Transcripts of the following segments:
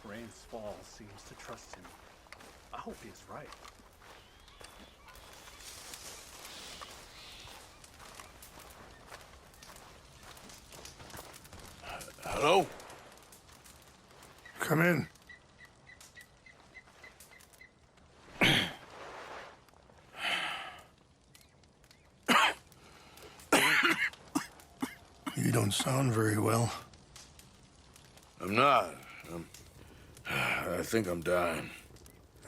Rain's fall seems to trust him. I hope he's right. Hello? Come in. You don't sound very well. I'm not. I think I'm dying.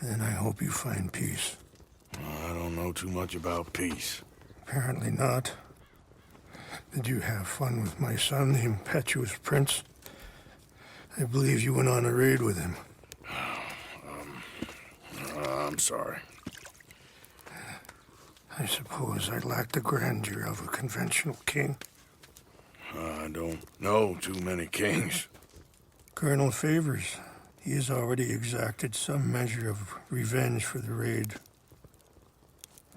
And I hope you find peace. I don't know too much about peace. Apparently not. Did you have fun with my son, the impetuous prince? I believe you went on a raid with him. I'm sorry. I suppose I lack the grandeur of a conventional king. I don't know too many kings. Colonel Favors, he has already exacted some measure of revenge for the raid.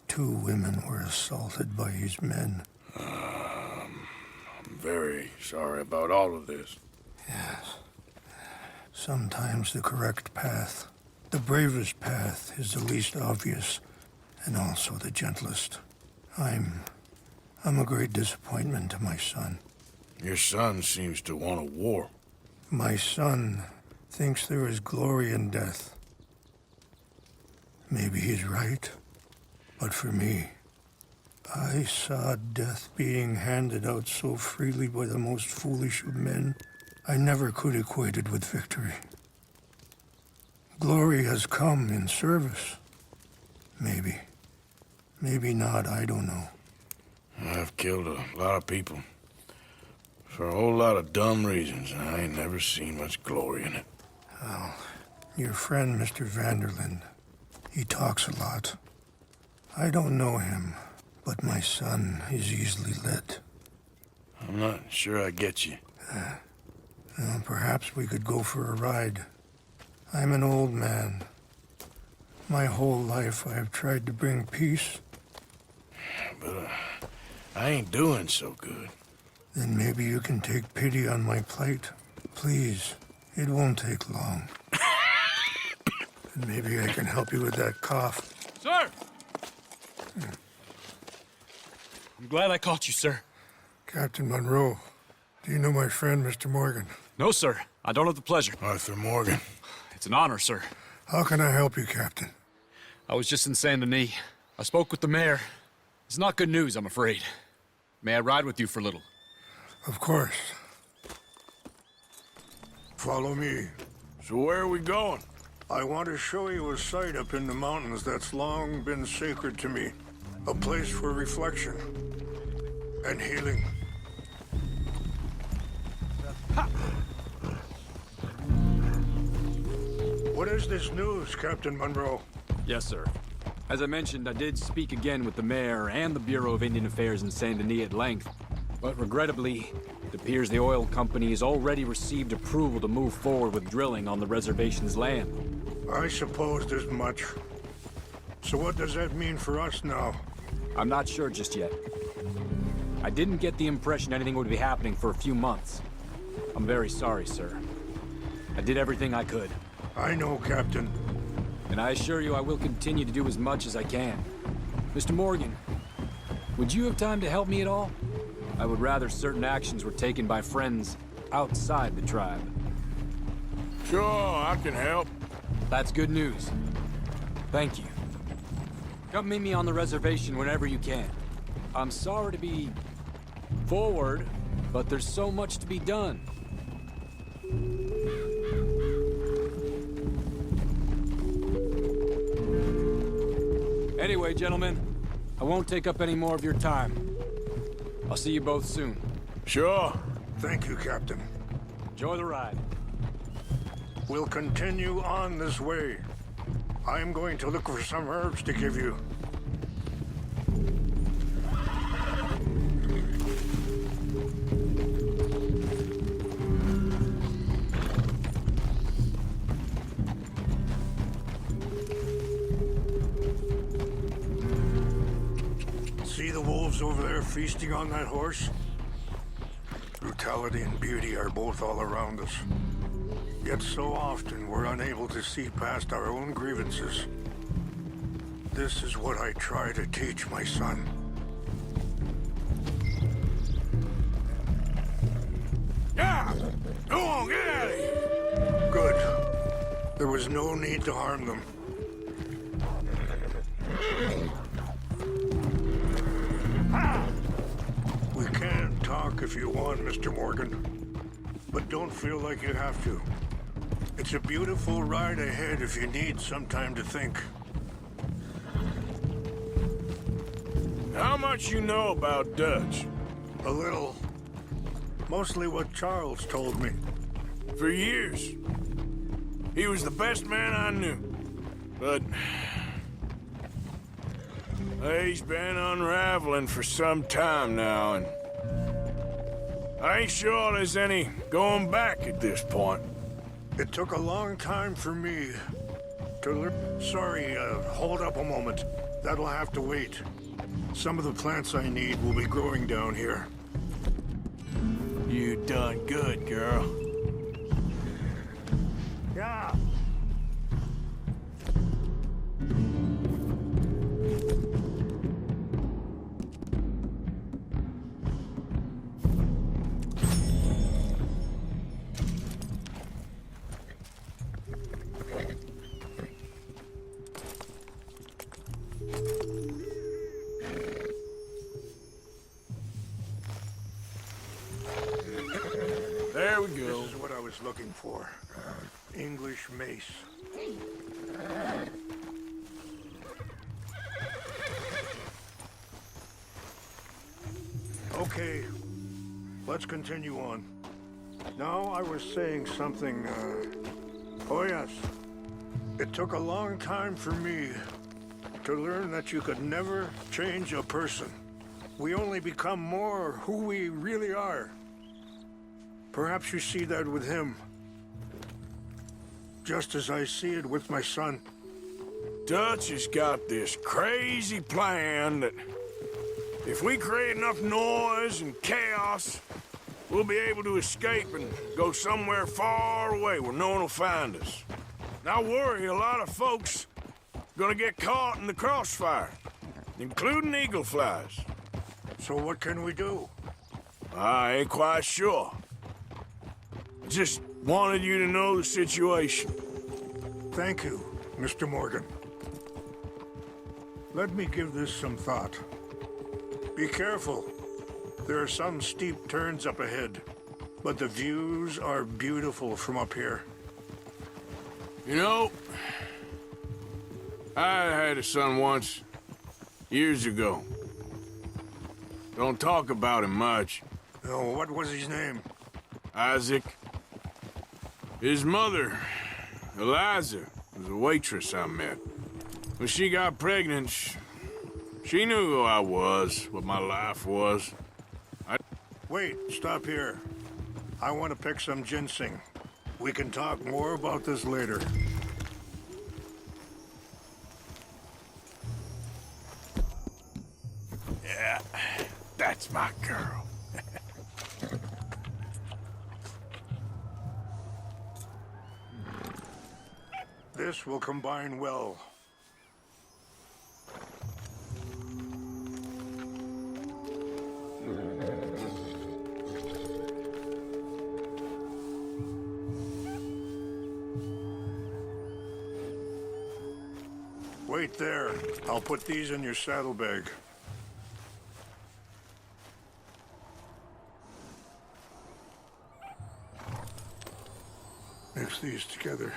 2 women were assaulted by his men. I'm very sorry about all of this. Yes. Sometimes the correct path, the bravest path, is the least obvious, and also the gentlest. I'm a great disappointment to my son. Your son seems to want a war. My son thinks there is glory in death. Maybe he's right, but for me, I saw death being handed out so freely by the most foolish of men, I never could equate it with victory. Glory has come in service. Maybe. Maybe not, I don't know. I've killed a lot of people. For a whole lot of dumb reasons, and I ain't never seen much glory in it. Well, your friend, Mr. Vanderlyn, he talks a lot. I don't know him, but my son is easily led. I'm not sure I get you. Well, perhaps we could go for a ride. I'm an old man. My whole life I have tried to bring peace. But I ain't doing so good. Then maybe you can take pity on my plight. Please, it won't take long. And maybe I can help you with that cough. Sir! I'm glad I caught you, sir. Captain Monroe, do you know my friend, Mr. Morgan? No, sir. I don't have the pleasure. Arthur Morgan. It's an honor, sir. How can I help you, Captain? I was just in Saint Denis. I spoke with the mayor. It's not good news, I'm afraid. May I ride with you for a little? Of course. Follow me. So where are we going? I want to show you a site up in the mountains that's long been sacred to me. A place for reflection and healing. What is this news, Captain Monroe? Yes, sir. As I mentioned, I did speak again with the mayor and the Bureau of Indian Affairs in Saint Denis at length. But regrettably, it appears the oil company has already received approval to move forward with drilling on the reservation's land. I supposed as much. So what does that mean for us now? I'm not sure just yet. I didn't get the impression anything would be happening for a few months. I'm very sorry, sir. I did everything I could. I know, Captain. And I assure you I will continue to do as much as I can. Mr. Morgan, would you have time to help me at all? I would rather certain actions were taken by friends outside the tribe. Sure, I can help. That's good news. Thank you. Come meet me on the reservation whenever you can. I'm sorry to be forward, but there's so much to be done. Anyway, gentlemen, I won't take up any more of your time. I'll see you both soon. Sure. Thank you, Captain. Enjoy the ride. We'll continue on this way. I'm going to look for some herbs to give you. yourselves over there feasting on that horse? Brutality and beauty are both all around us. Yet so often we're unable to see past our own grievances. This is what I try to teach my son. Yeah! Go on, get out of here! Good. There was no need to harm them. We can talk if you want, Mr. Morgan. But don't feel like you have to. It's a beautiful ride ahead if you need some time to think. How much you know about Dutch? A little. Mostly what Charles told me. For years. He was the best man I knew. But... he's been unraveling for some time now, and... I ain't sure there's any going back at this point. It took a long time for me to learn. Sorry, hold up a moment. That'll have to wait. Some of the plants I need will be growing down here. You done good, girl. Yeah. There we go. This is what I was looking for. English mace. Okay, let's continue on. Now I was saying something, oh yes. It took a long time for me to learn that you could never change a person. We only become more who we really are. Perhaps you see that with him. Just as I see it with my son. Dutch has got this crazy plan that if we create enough noise and chaos, we'll be able to escape and go somewhere far away where no one will find us. And I worry a lot of folks gonna get caught in the crossfire, including eagle flies. So what can we do? I ain't quite sure. I just wanted you to know the situation. Thank you, Mr. Morgan. Let me give this some thought. Be careful. There are some steep turns up ahead, but the views are beautiful from up here. You know, I had a son once, years ago. Don't talk about him much. Oh, what was his name? Isaac. His mother, Eliza, was a waitress I met. When she got pregnant, she knew who I was, what my life was. Wait, stop here. I want to pick some ginseng. We can talk more about this later. Yeah, that's my girl. This will combine well. Wait there. I'll put these in your saddlebag. Mix these together.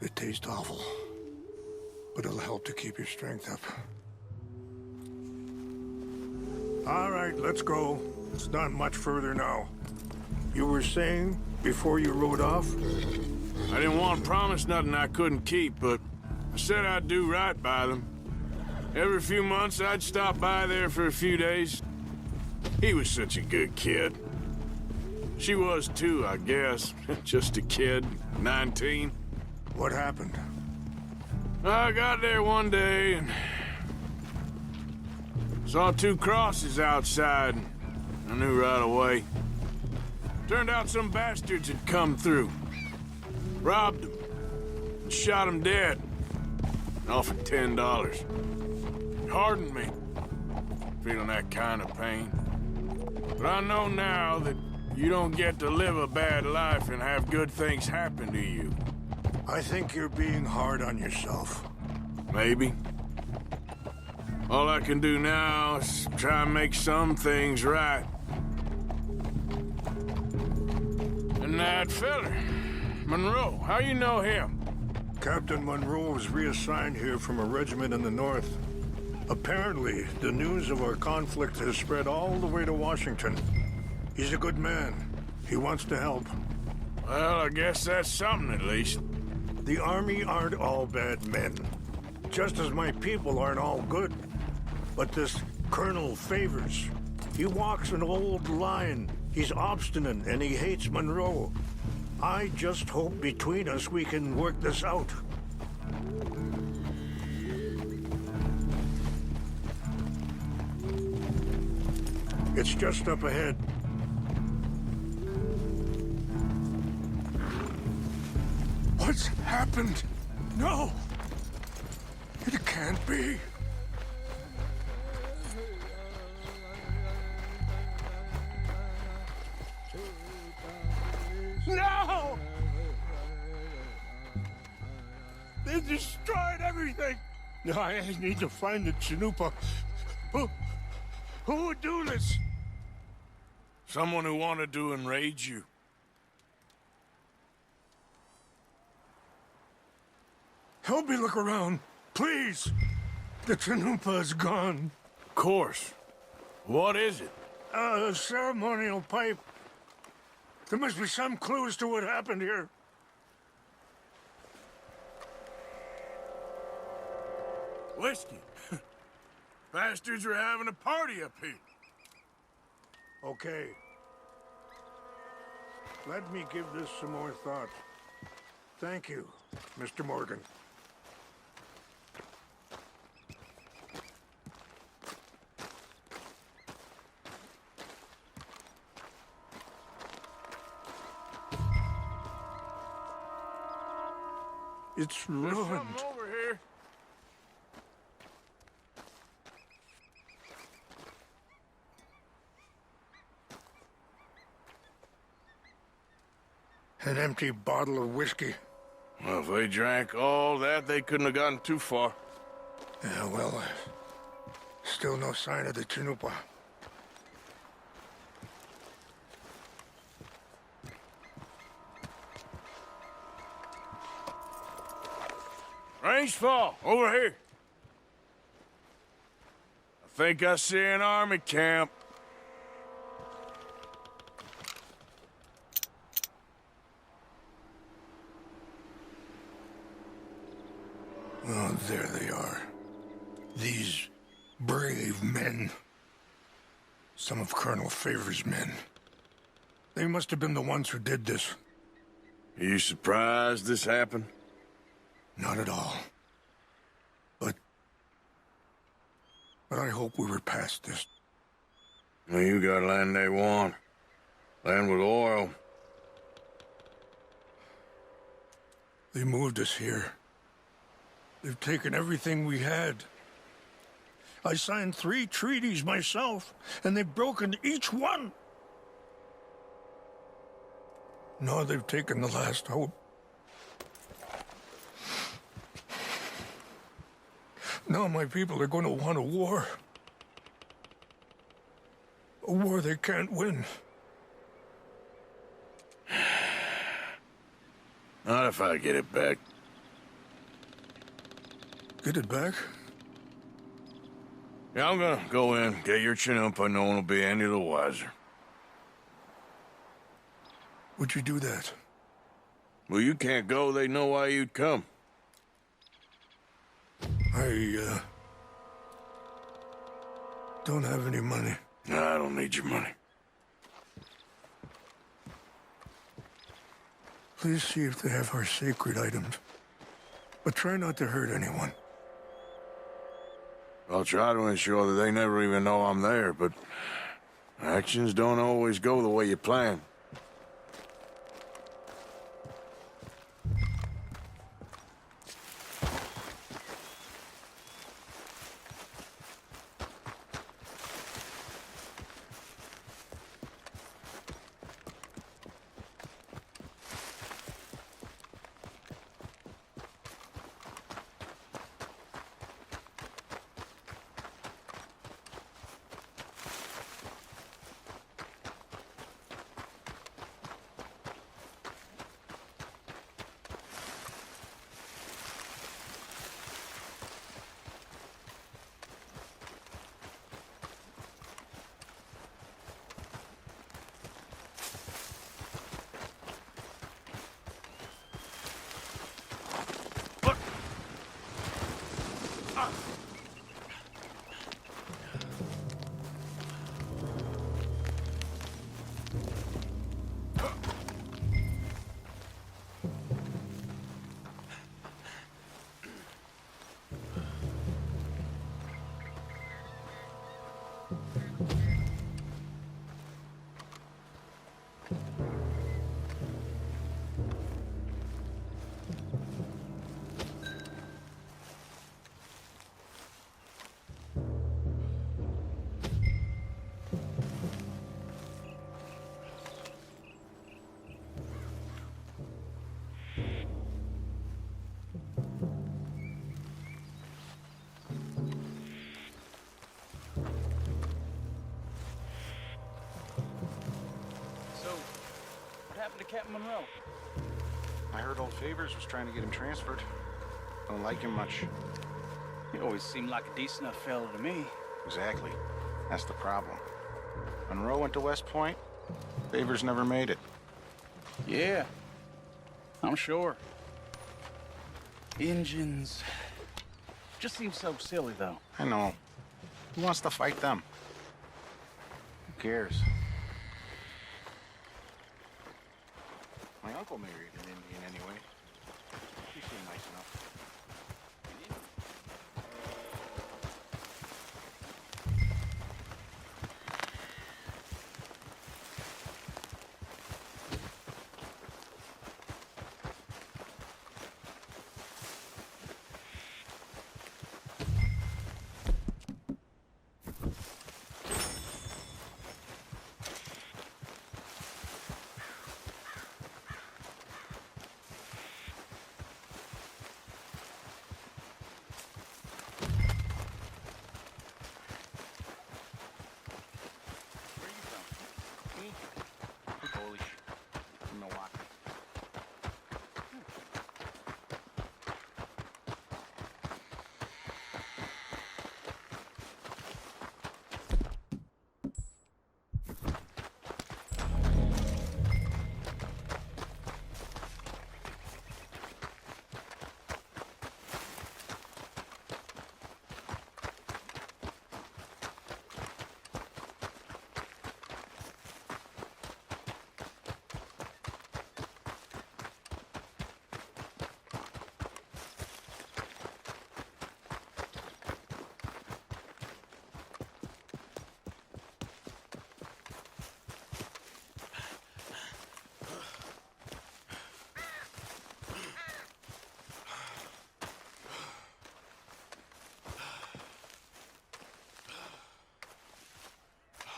They taste awful, but it'll help to keep your strength up. All right, let's go. It's not much further now. You were saying before you rode off? I didn't want to promise nothing I couldn't keep, but I said I'd do right by them. Every few months, I'd stop by there for a few days. He was such a good kid. She was too, I guess. Just a kid, 19. What happened? I got there one day, and Saw two crosses outside, and I knew right away. Turned out some bastards had come through. Robbed them, and shot them dead. And offered $10. Hardened me, feeling that kind of pain. But I know now that you don't get to live a bad life and have good things happen to you. I think you're being hard on yourself. Maybe. All I can do now is try and make some things right. And that feller, Monroe, how you know him? Captain Monroe was reassigned here from a regiment in the north. Apparently, the news of our conflict has spread all the way to Washington. He's a good man. He wants to help. Well, I guess that's something at least. The Army aren't all bad men. Just as my people aren't all good. But this Colonel Favors, he walks an old line. He's obstinate and he hates Monroe. I just hope between us we can work this out. It's just up ahead. What's happened? No! It can't be. No! They destroyed everything! No, I need to find the Chanupa. Who would do this? Someone who wanted to enrage you. Help me look around, please. The Chanupa is gone. Of course. What is it? A ceremonial pipe. There must be some clues to what happened here. Whiskey. Bastards are having a party up here. Okay. Let me give this some more thought. Thank you, Mr. Morgan. It's There's ruined. something over here. An empty bottle of whiskey. Well, if they drank all that, they couldn't have gotten too far. Yeah, well, still no sign of the Chanupa. Range fall, over here. I think I see an army camp. Oh, there they are. These brave men. Some of Colonel Favors' men. They must have been the ones who did this. Are you surprised this happened? Not at all. But I hope we were past this. Well, you got land they want. Land with oil. They moved us here. They've taken everything we had. I signed 3 treaties myself, and they've broken each one. Now they've taken the last hope. Now my people are going to want a war. A war they can't win. Not if I get it back. Get it back? Yeah, I'm gonna go in, get your Chanupa, no one will be any the wiser. Would you do that? Well, you can't go, they know why you'd come. I don't have any money. No, I don't need your money. Please see if they have our sacred items. But try not to hurt anyone. I'll try to ensure that they never even know I'm there, but actions don't always go the way you plan. To Captain Monroe. I heard old Favors was trying to get him transferred. Don't like him much. He always seemed like a decent enough fella to me. Exactly. That's the problem. Monroe went to West Point. Favors never made it. Yeah, I'm sure. Engines. Just seems so silly, though. I know. Who wants to fight them? Who cares? My uncle married an Indian anyway. He seemed nice enough.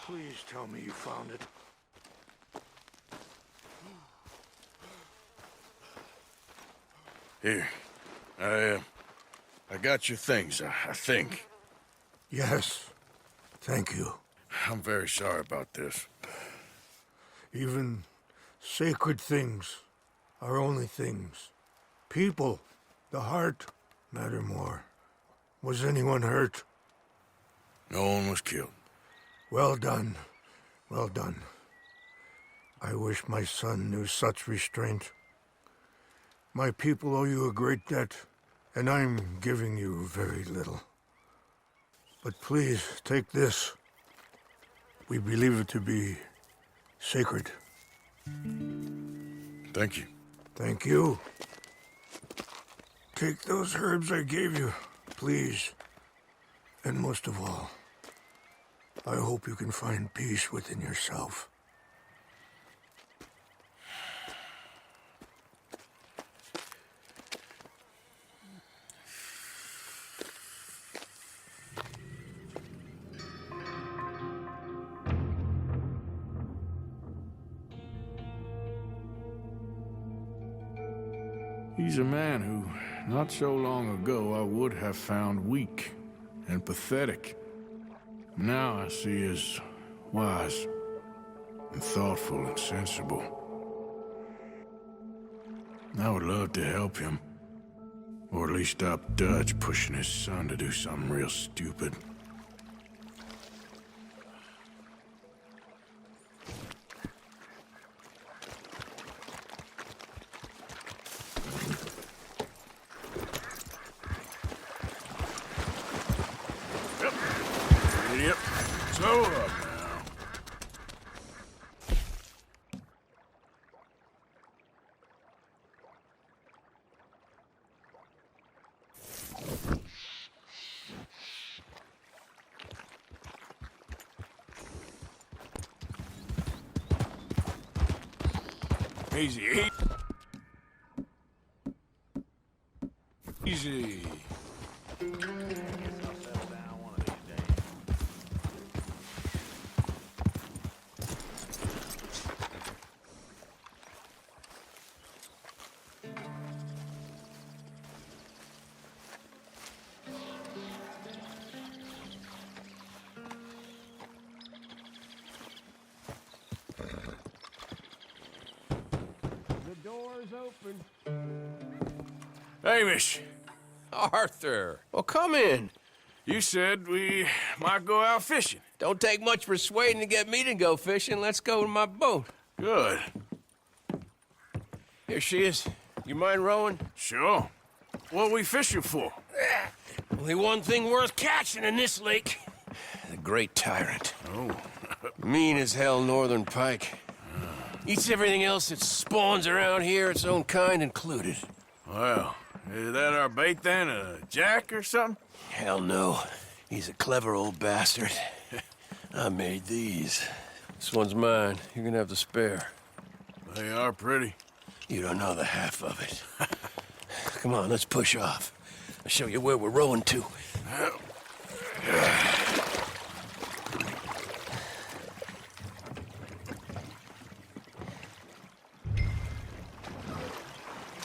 Please tell me you found it. Here. I got your things, I think. Yes. Thank you. I'm very sorry about this. Even sacred things are only things. People, the heart, matter more. Was anyone hurt? No one was killed. Well done. Well done. I wish my son knew such restraint. My people owe you a great debt, and I'm giving you very little. But please, take this. We believe it to be sacred. Thank you. Thank you. Take those herbs I gave you, please. And most of all, I hope you can find peace within yourself. He's a man who, not so long ago, I would have found weak and pathetic. Now I see as wise and thoughtful and sensible. I would love to help him, or at least stop Dutch pushing his son to do something real stupid. Yep. So up now. Easy. Easy. The door's open. Hamish, Arthur, well, come in. you said we might go out fishing. Don't take much persuading to get me to go fishing. Let's go to my boat. Good. Here she is. You mind rowing? Sure. What are we fishing for? Only one thing worth catching in this lake. The Great Tyrant. Oh. Mean as hell northern pike. Eats everything else that spawns around here, its own kind included. Well, is that our bait then? A jack or something? Hell no. He's a clever old bastard. I made these. This one's mine. You're gonna have to spare. They are pretty. You don't know the half of it. Come on, let's push off. I'll show you where we're rowing to.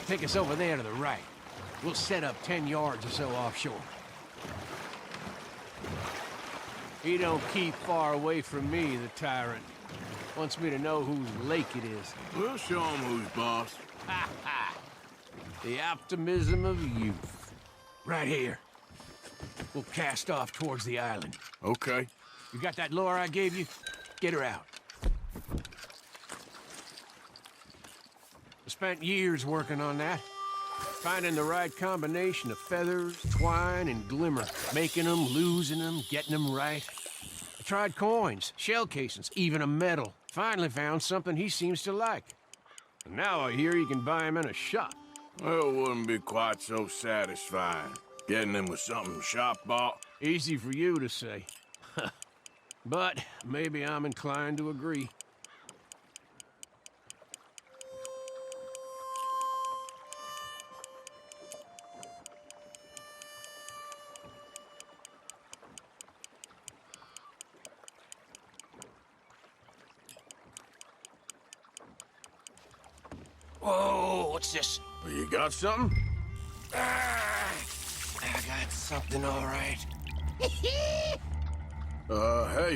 Take us over there to the right. We'll set up 10 yards or so offshore. He don't keep far away from me, the tyrant. Wants me to know whose lake it is. We'll show him who's boss. Ha ha! The optimism of youth. Right here. We'll cast off towards the island. Okay. You got that lure I gave you? Get her out. I spent years working on that. Finding the right combination of feathers, twine, and glimmer. Making them, losing them, getting them right. I tried coins, shell casings, even a medal. Finally found something he seems to like. And now I hear you can buy him in a shop. Well, it wouldn't be quite so satisfying. Getting him with something shop bought. Easy for you to say. But maybe I'm inclined to agree. Whoa, what's this? Well, you got something? I got something all right. Hey,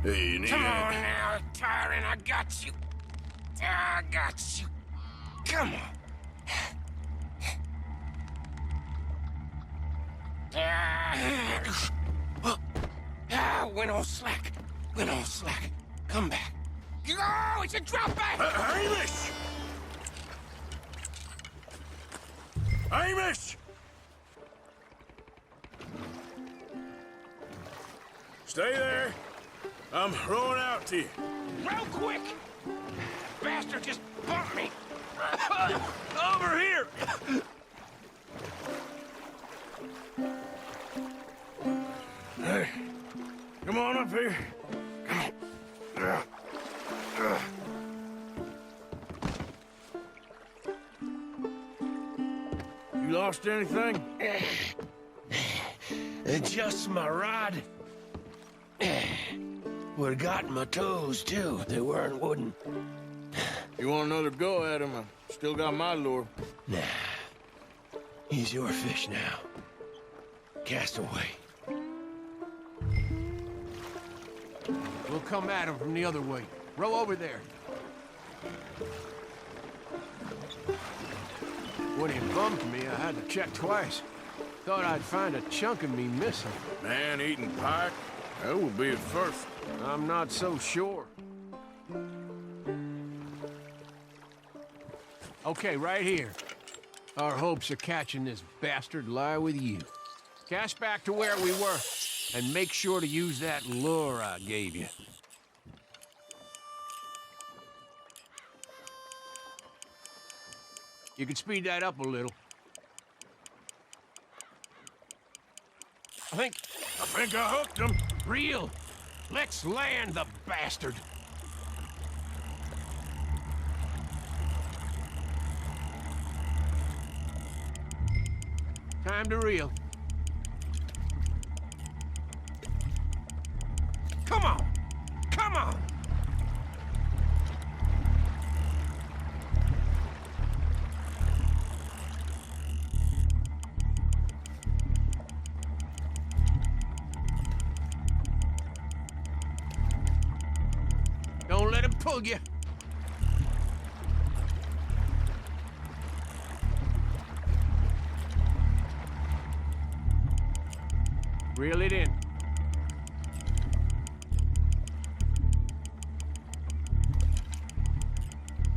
you need Come any- on now, tyrant, I got you. I got you. Come on. Went all slack. Went all slack. Come back. Oh, it's a drop back! Hamish! Hamish! Stay there. I'm rowing out to you. Real quick! Bastard just bumped me! Over here! up here. You lost anything? Just my rod. Would have gotten my toes, too. They weren't wooden. You want another go at him? I still got my lure. Nah. He's your fish now. Cast away. We'll come at him from the other way. Row over there. When he bumped me, I had to check twice. Thought I'd find a chunk of me missing. Man-eating pike? That will be at first. I'm not so sure. Okay, right here. Our hopes of catching this bastard lie with you. Cast back to where we were, and make sure to use that lure I gave you. You can speed that up a little. I think I hooked him. Reel. Let's land the bastard. Time to reel. Come on! Come on! Don't let him pull you. Reel it in.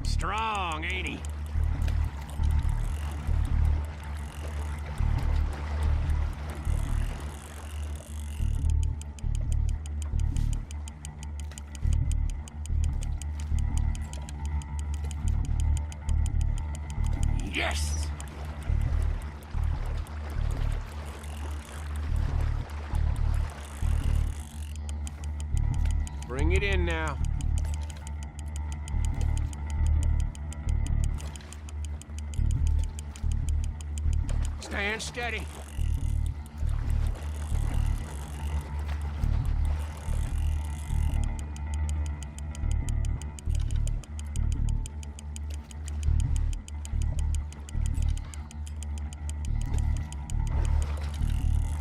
Strong, ain't he? Yes! Bring it in now. Stand steady.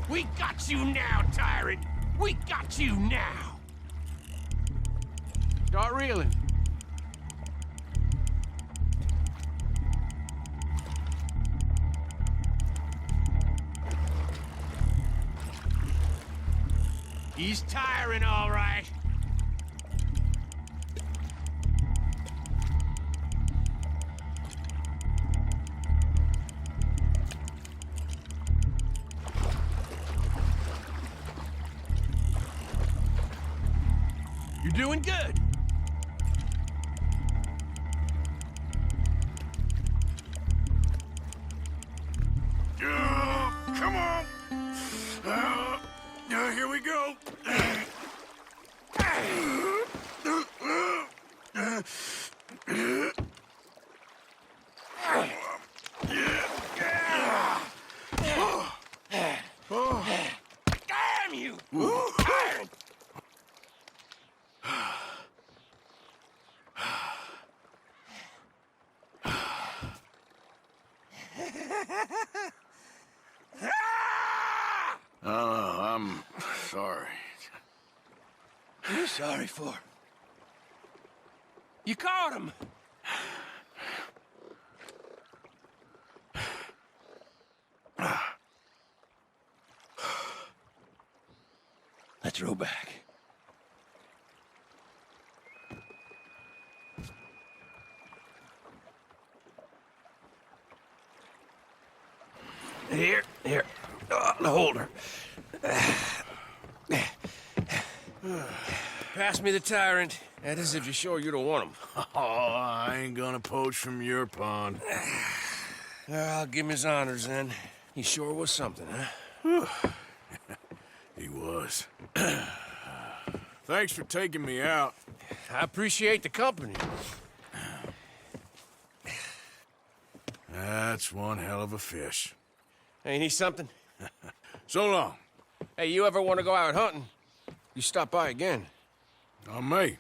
We got you now, tyrant! We got you now! Start reeling. He's tiring, all right. You're doing good. Come on. Here we go. Damn you! I'm sorry. What are you sorry for? You caught him! Let's row back. Here. The holder. Pass me the tyrant. That is if you're sure you don't want him. Oh, I ain't gonna poach from your pond. I'll give him his honors then. He sure was something, huh? He was. Thanks for taking me out. I appreciate the company. That's one hell of a fish. Ain't he something? So long. Hey, you ever want to go out hunting? You stop by again. On me.